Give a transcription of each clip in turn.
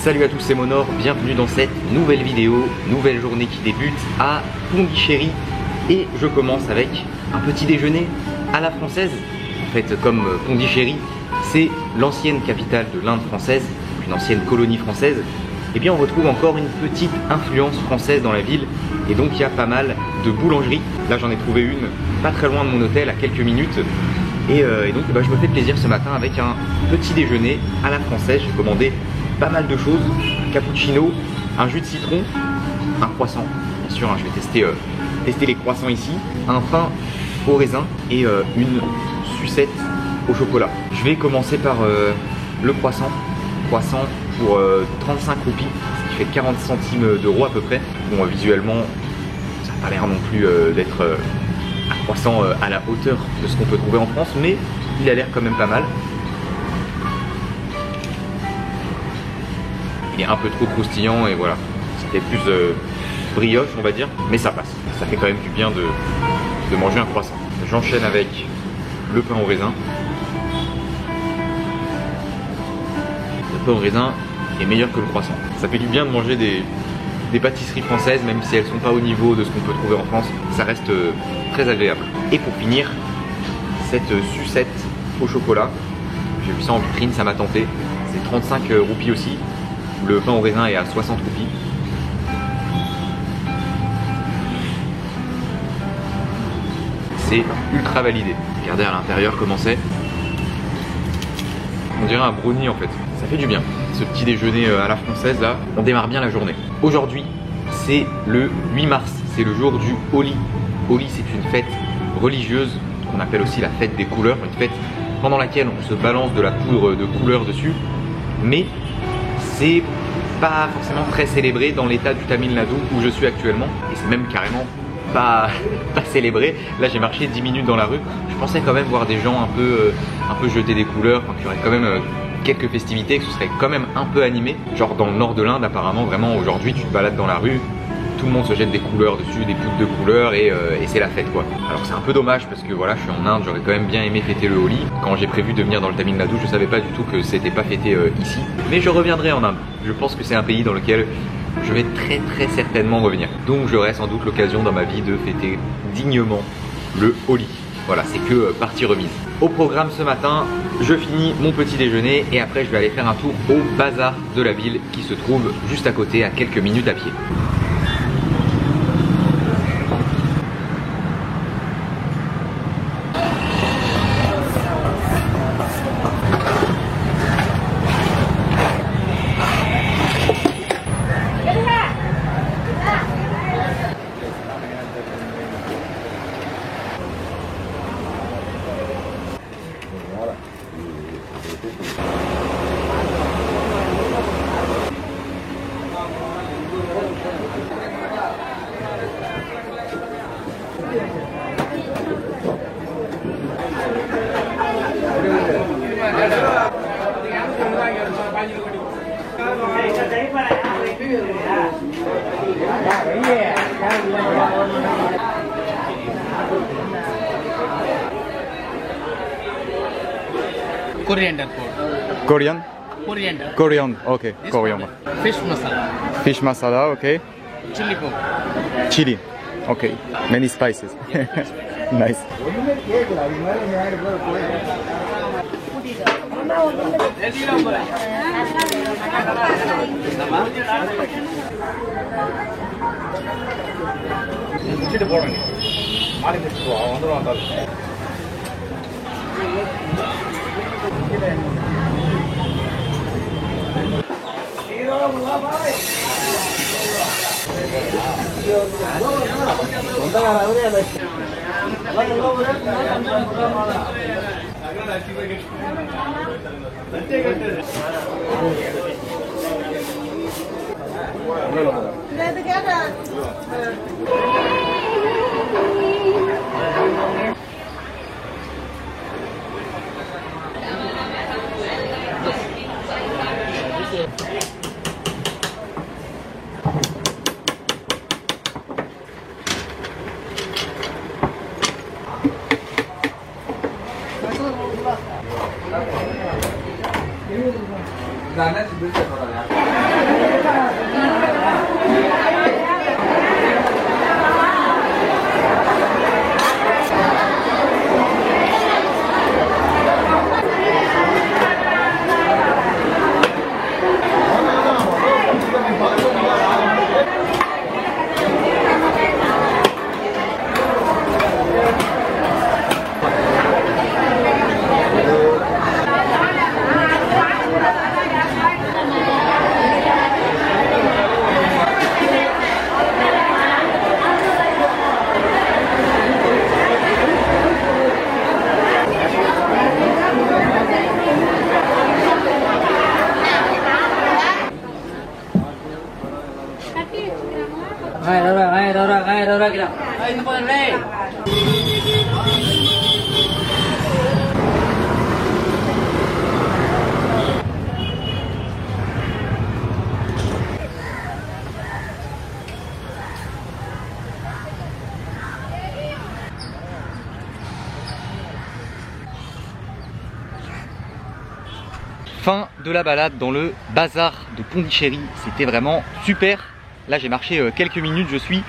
Salut à tous, c'est Monor, bienvenue dans cette nouvelle vidéo, nouvelle journée qui débute à Pondichéry et je commence avec un petit déjeuner à la française. En fait, comme Pondichéry, c'est l'ancienne capitale de l'Inde française, une ancienne colonie française, et bien on retrouve encore une petite influence française dans la ville et donc il y a pas mal de boulangeries. Là j'en ai trouvé une pas très loin de mon hôtel à quelques minutes et donc je me fais plaisir ce matin avec un petit déjeuner à la française. J'ai commandé pas mal de choses, un cappuccino, un jus de citron, un croissant, bien sûr, je vais tester les croissants ici, un pain au raisin et une sucette au chocolat. Je vais commencer par le croissant pour 35 roupies, ce qui fait 40 centimes d'euros à peu près. Bon, visuellement, ça n'a pas l'air non plus d'être un croissant à la hauteur de ce qu'on peut trouver en France, mais il a l'air quand même pas mal. Il est un peu trop croustillant et voilà, c'était plus brioche on va dire, mais ça passe. Ça fait quand même du bien de manger un croissant. J'enchaîne avec le pain au raisin. Le pain au raisin est meilleur que le croissant. Ça fait du bien de manger des pâtisseries françaises, même si elles sont pas au niveau de ce qu'on peut trouver en France. Ça reste très agréable. Et pour finir, cette sucette au chocolat. J'ai vu ça en vitrine, ça m'a tenté. C'est 35 roupies aussi. Le pain au raisin est à 60 roupies. C'est ultra validé. Regardez à l'intérieur comment c'est. On dirait un brownie en fait. Ça fait du bien. Ce petit déjeuner à la française là, on démarre bien la journée. Aujourd'hui, c'est le 8 mars. C'est le jour du Holi. Holi, c'est une fête religieuse qu'on appelle aussi la fête des couleurs. Une fête pendant laquelle on se balance de la poudre de couleurs dessus. Mais c'est pas forcément très célébré dans l'état du Tamil Nadu où je suis actuellement et c'est même carrément pas célébré. Là j'ai marché 10 minutes dans la rue, je pensais quand même voir des gens un peu jeter des couleurs, qu'il y aurait quand même quelques festivités, que ce serait quand même un peu animé. Genre dans le nord de l'Inde apparemment vraiment aujourd'hui tu te balades dans la rue, tout le monde se jette des couleurs dessus, des poudres de couleurs et c'est la fête quoi. Alors c'est un peu dommage parce que voilà, je suis en Inde, j'aurais quand même bien aimé fêter le Holi. Quand j'ai prévu de venir dans le Tamil Nadu, je savais pas du tout que c'était pas fêté ici. Mais je reviendrai en Inde. Je pense que c'est un pays dans lequel je vais très certainement revenir. Donc j'aurai sans doute l'occasion dans ma vie de fêter dignement le Holi. Voilà, c'est que partie remise. Au programme ce matin, je finis mon petit déjeuner et après je vais aller faire un tour au bazar de la ville qui se trouve juste à côté à quelques minutes à pied. Coriander powder. Korean? Coriander. Korean, okay. This Korean. powder. Fish masala. Fish masala, okay. Chili powder. Chili, okay. Many spices. Nice. Fin de la balade dans le bazar de Pondichéry, c'était vraiment super. Là j'ai marché quelques minutes, je suis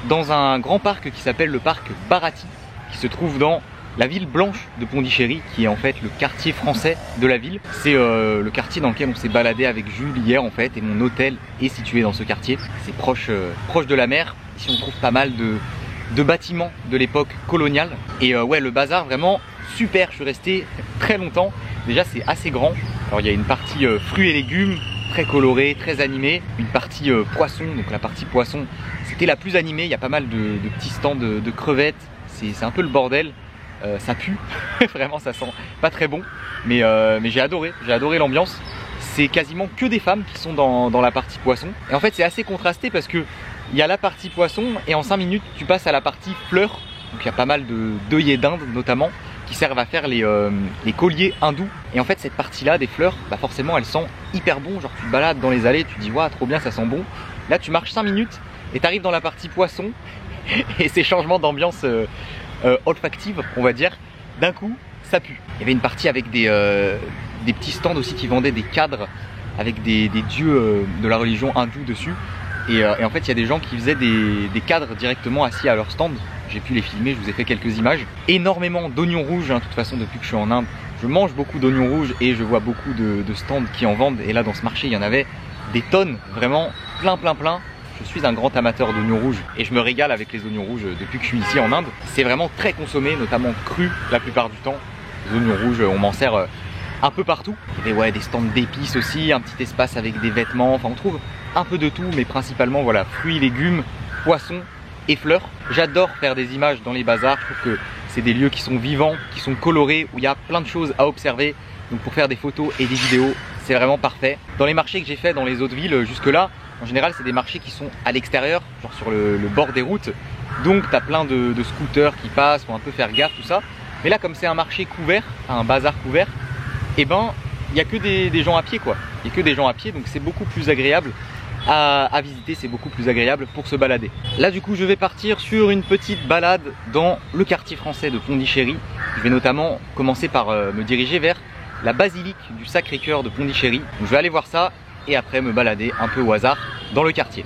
dans un grand parc qui s'appelle le parc Bharati, qui se trouve dans la ville blanche de Pondichéry, qui est en fait le quartier français de la ville. C'est le quartier dans lequel on s'est baladé avec Jules hier en fait, et mon hôtel est situé dans ce quartier. C'est proche de la mer. Ici on trouve pas mal de bâtiments de l'époque coloniale. Et ouais, le bazar vraiment super, je suis resté très longtemps. Déjà c'est assez grand. Alors il y a une partie fruits et légumes, très colorée, très animée. Une partie poisson, donc la partie poisson c'était la plus animée. Il y a pas mal de petits stands de crevettes. C'est un peu le bordel. Ça pue, vraiment ça sent pas très bon. Mais j'ai adoré l'ambiance. C'est quasiment que des femmes qui sont dans la partie poisson. Et en fait c'est assez contrasté parce que il y a la partie poisson et en 5 minutes tu passes à la partie fleurs. Donc il y a pas mal d'œillets d'Inde notamment, qui servent à faire les colliers hindous. Et en fait cette partie là des fleurs, bah forcément elle sent hyper bon. Genre tu te balades dans les allées, tu te dis waouh trop bien, ça sent bon. Là tu marches 5 minutes et tu arrives dans la partie poisson et ces changements d'ambiance olfactive on va dire, d'un coup ça pue. Il y avait une partie avec des petits stands aussi qui vendaient des cadres avec des dieux de la religion hindoue dessus. Et en fait il y a des gens qui faisaient des cadres directement assis à leur stand. J'ai pu les filmer, je vous ai fait quelques images. Énormément d'oignons rouges, hein. De toute façon depuis que je suis en Inde, je mange beaucoup d'oignons rouges et je vois beaucoup de stands qui en vendent. Et là dans ce marché il y en avait des tonnes, vraiment plein. Je suis un grand amateur d'oignons rouges et je me régale avec les oignons rouges depuis que je suis ici en Inde. C'est vraiment très consommé, notamment cru la plupart du temps. Les oignons rouges, on m'en sert un peu partout. Il y avait ouais, des stands d'épices aussi, un petit espace avec des vêtements. Enfin on trouve un peu de tout, mais principalement voilà, fruits, légumes, poissons et fleurs. J'adore faire des images dans les bazars. Je trouve que c'est des lieux qui sont vivants, qui sont colorés, où il y a plein de choses à observer. Donc pour faire des photos et des vidéos, c'est vraiment parfait. Dans les marchés que j'ai fait dans les autres villes jusque là, en général c'est des marchés qui sont à l'extérieur, genre sur le bord des routes. Donc tu as plein de scooters qui passent, faut un peu faire gaffe tout ça. Mais là comme c'est un marché couvert, un bazar couvert, et ben il n'y a que des gens à pied quoi. Il n'y a que des gens à pied, donc c'est beaucoup plus agréable à visiter, c'est beaucoup plus agréable pour se balader. Là du coup je vais partir sur une petite balade dans le quartier français de Pondichéry. Je vais notamment commencer par me diriger vers la basilique du Sacré-Cœur de Pondichéry. Donc je vais aller voir ça et après me balader un peu au hasard dans le quartier.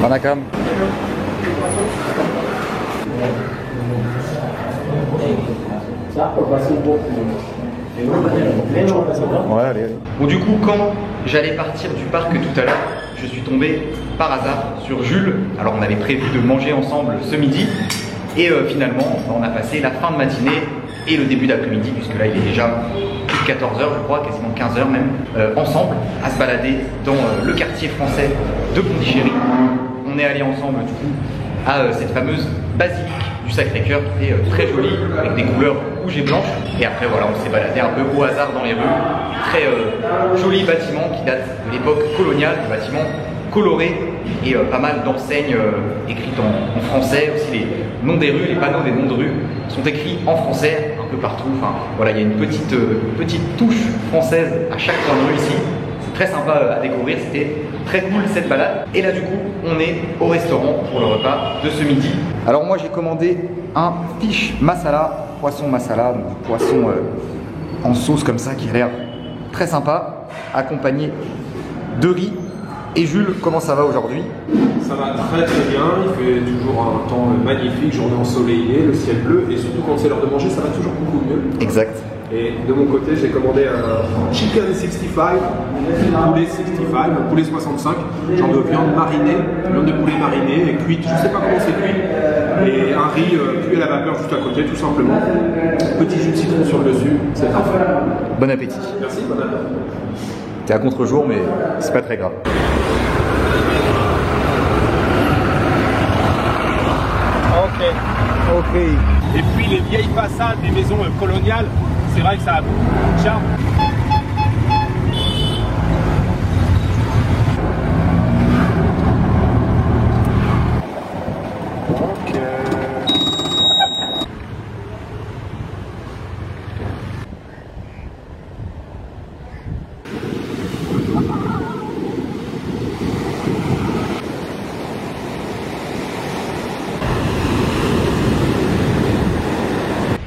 Vanakkam. Ouais, allez, allez. Bon, du coup, quand j'allais partir du parc tout à l'heure, je suis tombé par hasard sur Jules. Alors, on avait prévu de manger ensemble ce midi. Et finalement, on a passé la fin de matinée et le début d'après-midi, puisque là, il est déjà plus de 14 h, je crois, quasiment 15 h même, ensemble, à se balader dans le quartier français de Pondichéry. On est allé ensemble, du coup, à cette fameuse basilique du Sacré-Cœur qui est très jolie, avec des couleurs rouges et blanches. Et après, voilà, on s'est baladé un peu au hasard dans les rues. Très joli bâtiment qui date de l'époque coloniale, des bâtiments colorés et pas mal d'enseignes écrites en français. Aussi les noms des rues, les panneaux des noms de rues sont écrits en français un peu partout. Enfin, voilà, il y a une petite touche française à chaque coin de rue ici. Très sympa à découvrir, c'était très cool cette balade. Et là du coup, on est au restaurant pour le repas de ce midi. Alors moi j'ai commandé un fish masala, poisson masala, donc du poisson en sauce comme ça qui a l'air très sympa, accompagné de riz. Et Jules, comment ça va aujourd'hui? Ça va très très bien, il fait toujours un temps magnifique, journée ensoleillée, le ciel bleu et surtout quand c'est l'heure de manger, ça va toujours beaucoup mieux. Exact. Et de mon côté, j'ai commandé un chicken 65, poulet 65, poulet 65, genre de viande marinée, viande de poulet marinée et cuite, je sais pas comment c'est cuit, et un riz cuit à la vapeur juste à côté, tout simplement. Petit jus de citron sur le dessus, c'est parfait. Bon appétit. Merci, bon appétit. T'es à contre-jour, mais c'est pas très grave. Ok. Et puis les vieilles façades des maisons coloniales, c'est vrai que ça a beaucoup de charme.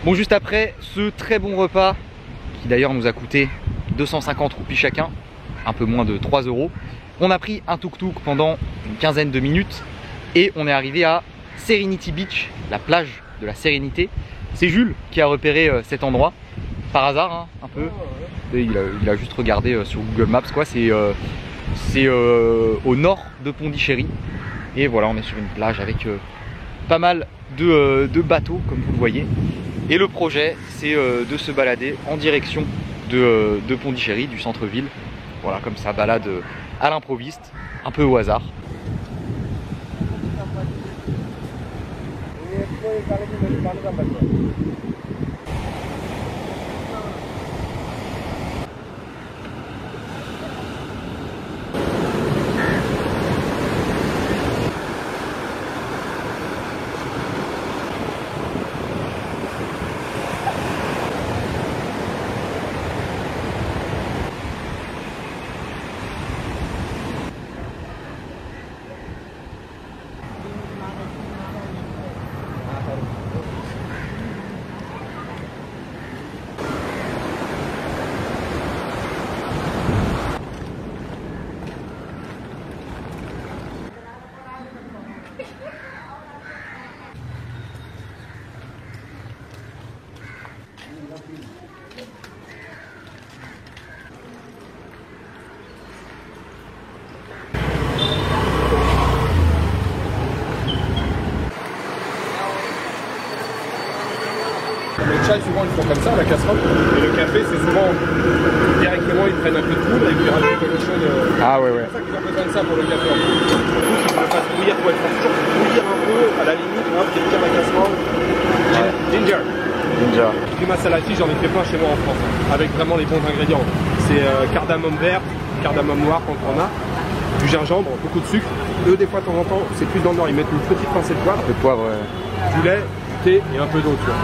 Bon, juste après ce très bon repas, qui d'ailleurs nous a coûté 250 roupies chacun, un peu moins de 3 €, on a pris un tuk-tuk pendant une quinzaine de minutes et on est arrivé à Serenity Beach, la plage de la Sérénité. C'est Jules qui a repéré cet endroit, par hasard hein, un peu. Et il a juste regardé sur Google Maps quoi, c'est au nord de Pondichéry. Et voilà, on est sur une plage avec pas mal de bateaux comme vous le voyez. Et le projet, c'est de se balader en direction de Pondichéry, du centre-ville. Voilà, comme ça, balade à l'improviste, un peu au hasard. Le chai, souvent, ils font comme ça, la casserole. Et le café, c'est souvent directement, ils prennent un peu de poudre et puis ils rajoutent quelque chose. Ah ouais, ouais. C'est pour ça qu'ils ont besoin de ça pour le café. Surtout qu'ils ne le fassent bouillir, il faut toujours bouillir un peu, à la limite, hop, il y a la casserole. Ginger. Ginger. Du masala tea, j'en ai fait plein chez moi en France, avec vraiment les bons ingrédients. C'est cardamome vert, cardamome noir quand on a, du gingembre, beaucoup de sucre, Eux, des fois, de temps en temps, c'est plus dans le nord, ils mettent une petite pincée de poivre, Le poivre, ouais. du lait, du thé et un peu d'eau, tu vois.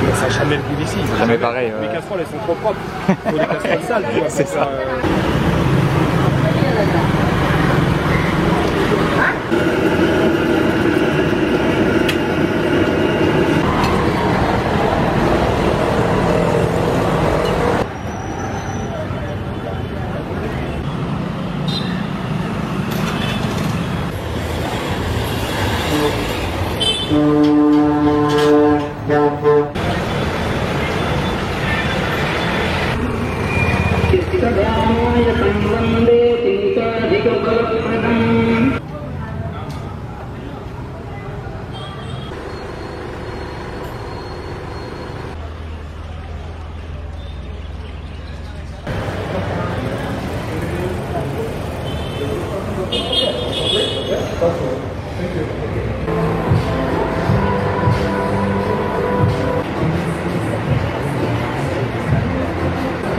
Mais ça n'a jamais le goût d'ici. Jamais pareil, Les ouais. casseroles, elles sont trop propres. Faut des casseroles sales, tu vois. C'est pour ça. faire,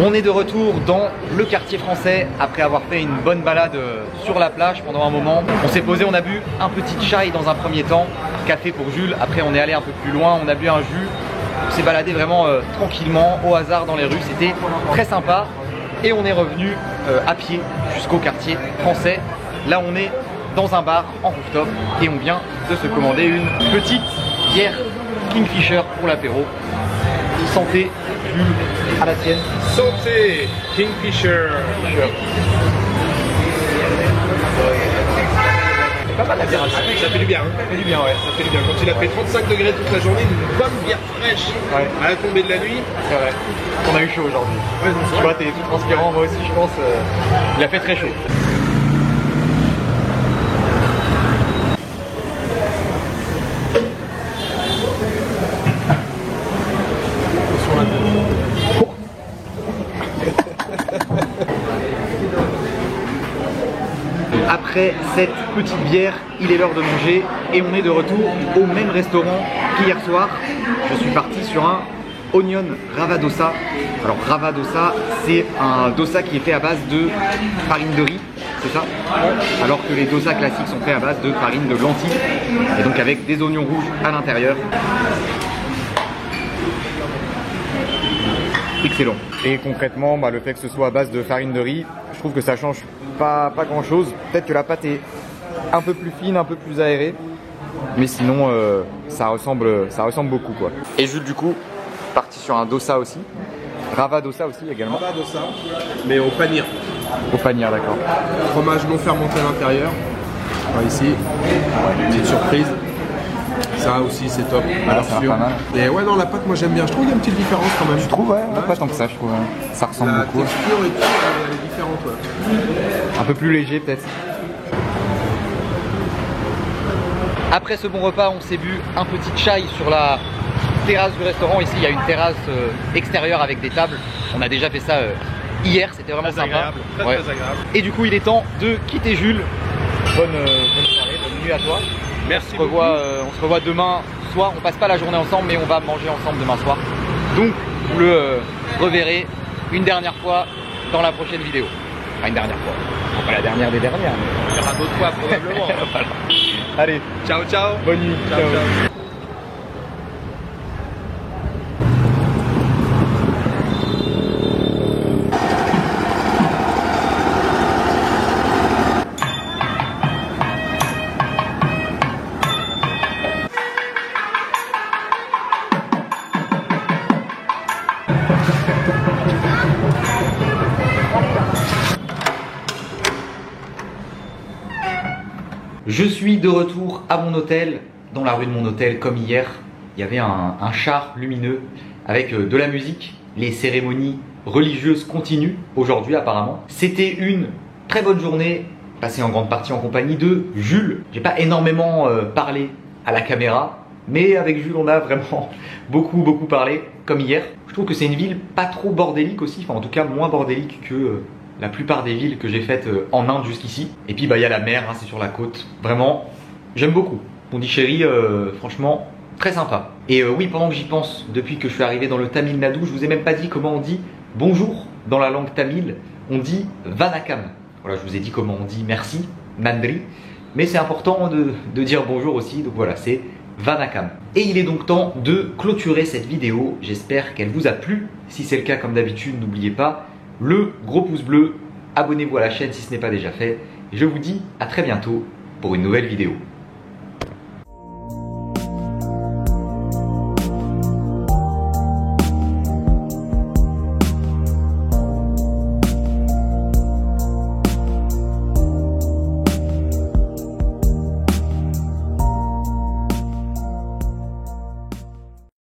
On est de retour dans le quartier français après avoir fait une bonne balade sur la plage pendant un moment. On s'est posé, on a bu un petit chai dans un premier temps, café pour Jules. Après on est allé un peu plus loin, on a bu un jus. On s'est baladé vraiment tranquillement, au hasard dans les rues. C'était très sympa. Et on est revenu à pied jusqu'au quartier français. Là on est dans un bar en rooftop et on vient de se commander une petite bière Kingfisher pour l'apéro. Santé, Jules, à la tienne. Santé, Kingfisher. C'est pas mal la bière. Ça fait du bien, hein. Ça fait du bien, ouais. Ça fait du bien. Quand il a fait 35 degrés toute la journée, une bonne bière fraîche Ouais. à la tombée de la nuit. C'est vrai. On a eu chaud aujourd'hui. Ouais, c'est ça. Tu vois, t'es tout transpirant, moi aussi je pense. Il a fait très chaud. Après cette petite bière, il est l'heure de manger et on est de retour au même restaurant qu'hier soir. Je suis parti sur un Onion Rava Dosa. Alors Rava Dosa, c'est un dosa qui est fait à base de farine de riz, c'est ça? Alors que les dosas classiques sont faits à base de farine de lentilles et donc avec des oignons rouges à l'intérieur. Excellent. Et concrètement, bah, le fait que ce soit à base de farine de riz, je trouve que ça change pas grand chose. Peut-être que la pâte est un peu plus fine, un peu plus aérée. Mais sinon, ça ressemble beaucoup, quoi. Et Jules, du coup, parti sur un dosa aussi. Rava dosa aussi également. Rava dosa, mais au panir. Au panier, d'accord. Fromage non fermenté à l'intérieur. Voilà, ici, petite surprise. Ça aussi c'est top. Alors, ça a l'air pas mal. Et ouais non la pâte moi j'aime bien. Je trouve qu'il y a une petite différence quand même. Tu trouves, ouais, pas tant que ça, je trouve. Ça ressemble La beaucoup. texture et tout, elle est différente. Ouais. Un peu plus léger, peut-être. Après ce bon repas, on s'est bu un petit chai sur la terrasse du restaurant. Ici, il y a une terrasse extérieure avec des tables. On a déjà fait ça hier, c'était vraiment Très sympa. agréable, très agréable. Et du coup, il est temps de quitter Jules. Bonne soirée, bonne nuit à toi. Merci. On se revoit demain soir. On passe pas la journée ensemble, mais on va manger ensemble demain soir. Donc, vous le reverrez une dernière fois dans la prochaine vidéo. Enfin, une dernière fois. Pas la dernière des dernières. Mais... Il y aura d'autres fois probablement. voilà. Allez, Ciao ciao. bonne nuit. Ciao, ciao. Je suis de retour à mon hôtel, dans la rue de mon hôtel comme hier. Il y avait un char lumineux avec de la musique. Les cérémonies religieuses continuent aujourd'hui apparemment. C'était une très bonne journée, passée en grande partie en compagnie de Jules. J'ai pas énormément parlé à la caméra, mais avec Jules on a vraiment beaucoup parlé comme hier. Je trouve que c'est une ville pas trop bordélique aussi, enfin en tout cas moins bordélique que... la plupart des villes que j'ai faites en Inde jusqu'ici. Et puis bah il y a la mer, hein, c'est sur la côte. Vraiment, j'aime beaucoup. Pondichéry, franchement, très sympa. Et oui, pendant que j'y pense, depuis que je suis arrivé dans le Tamil Nadu, je vous ai même pas dit comment on dit bonjour dans la langue tamile. On dit Vanakam. Voilà, je vous ai dit comment on dit merci, Nandri. mais c'est important de dire bonjour aussi. Donc voilà, c'est Vanakam. Et il est donc temps de clôturer cette vidéo. J'espère qu'elle vous a plu. Si c'est le cas, comme d'habitude, n'oubliez pas le gros pouce bleu. Abonnez-vous à la chaîne si ce n'est pas déjà fait. Et je vous dis à très bientôt pour une nouvelle vidéo.